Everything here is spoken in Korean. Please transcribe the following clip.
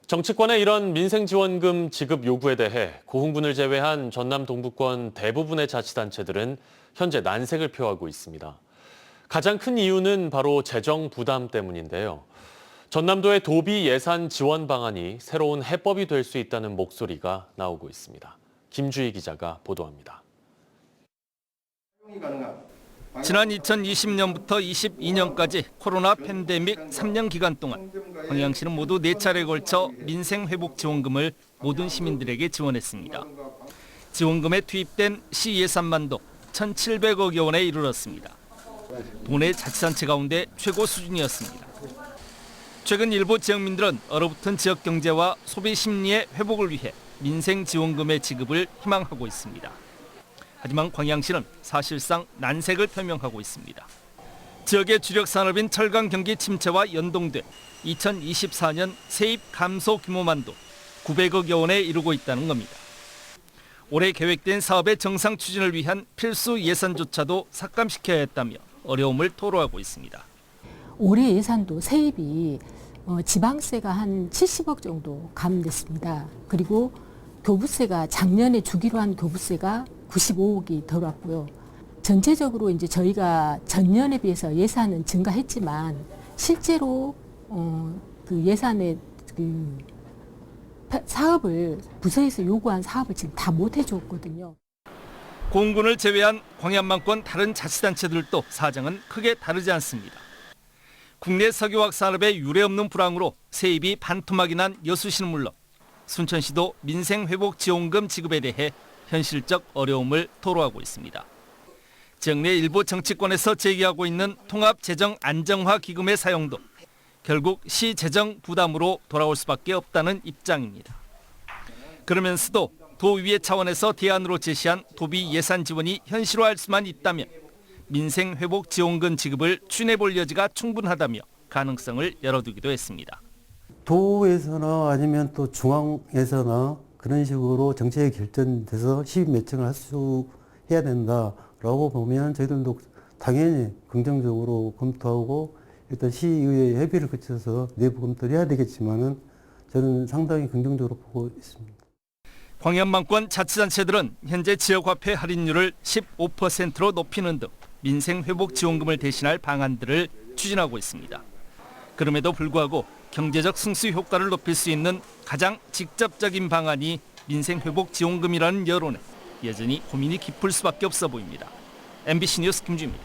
정치권의 이런 민생지원금 지급 요구에 대해 고흥군을 제외한 전남 동부권 대부분의 자치단체들은 현재 난색을 표하고 있습니다. 가장 큰 이유는 바로 재정 부담 때문인데요. 전남도의 도비 예산 지원 방안이 새로운 해법이 될 수 있다는 목소리가 나오고 있습니다. 김주희 기자가 보도합니다. 지난 2020년부터 22년까지 코로나 팬데믹 3년 기간 동안 광양시는 모두 4차례에 걸쳐 민생회복지원금을 모든 시민들에게 지원했습니다. 지원금에 투입된 시 예산만도 1,700억여 원에 이르렀습니다. 도내 자치단체 가운데 최고 수준이었습니다. 최근 일부 지역민들은 얼어붙은 지역 경제와 소비 심리의 회복을 위해 민생지원금의 지급을 희망하고 있습니다. 하지만 광양시는 사실상 난색을 표명하고 있습니다. 지역의 주력 산업인 철강 경기 침체와 연동돼 2024년 세입 감소 규모만도 900억여 원에 이르고 있다는 겁니다. 올해 계획된 사업의 정상 추진을 위한 필수 예산조차도 삭감시켜야 했다며 어려움을 토로하고 있습니다. 올해 예산도 세입이 지방세가 한 70억 정도 감됐습니다. 그리고 교부세가 작년에 주기로 한 교부세가 95억이 더 왔고요. 전체적으로 이제 저희가 전년에 비해서 예산은 증가했지만 실제로 그 예산의 그 사업을 부서에서 요구한 사업을 지금 다 못 해줬거든요. 고흥군을 제외한 광양만권 다른 자치단체들도 사정은 크게 다르지 않습니다. 국내 석유화학 산업의 유례없는 불황으로 세입이 반토막이 난 여수시는 물론 순천시도 민생회복지원금 지급에 대해 현실적 어려움을 토로하고 있습니다. 지역 내 일부 정치권에서 제기하고 있는 통합재정안정화기금의 사용도 결국 시 재정 부담으로 돌아올 수밖에 없다는 입장입니다. 그러면서도 도의회 차원에서 대안으로 제시한 도비 예산 지원이 현실화할 수만 있다면 민생회복지원금 지급을 추진해볼 여지가 충분하다며 가능성을 열어두기도 했습니다. 도에서나 아니면 또 중앙에서나 그런 식으로 정책이 결정돼서 시비 매칭을 해야 된다라고 보면 저희들도 당연히 긍정적으로 검토하고 일단 시의회 협의를 거쳐서 내부 검토를 해야 되겠지만은 저는 상당히 긍정적으로 보고 있습니다. 광양만권 자치단체들은 현재 지역화폐 할인율을 15%로 높이는 등 민생회복지원금을 대신할 방안들을 추진하고 있습니다. 그럼에도 불구하고 경제적 승수 효과를 높일 수 있는 가장 직접적인 방안이 민생회복지원금이라는 여론에 여전히 고민이 깊을 수밖에 없어 보입니다. MBC 뉴스 김주희입니다.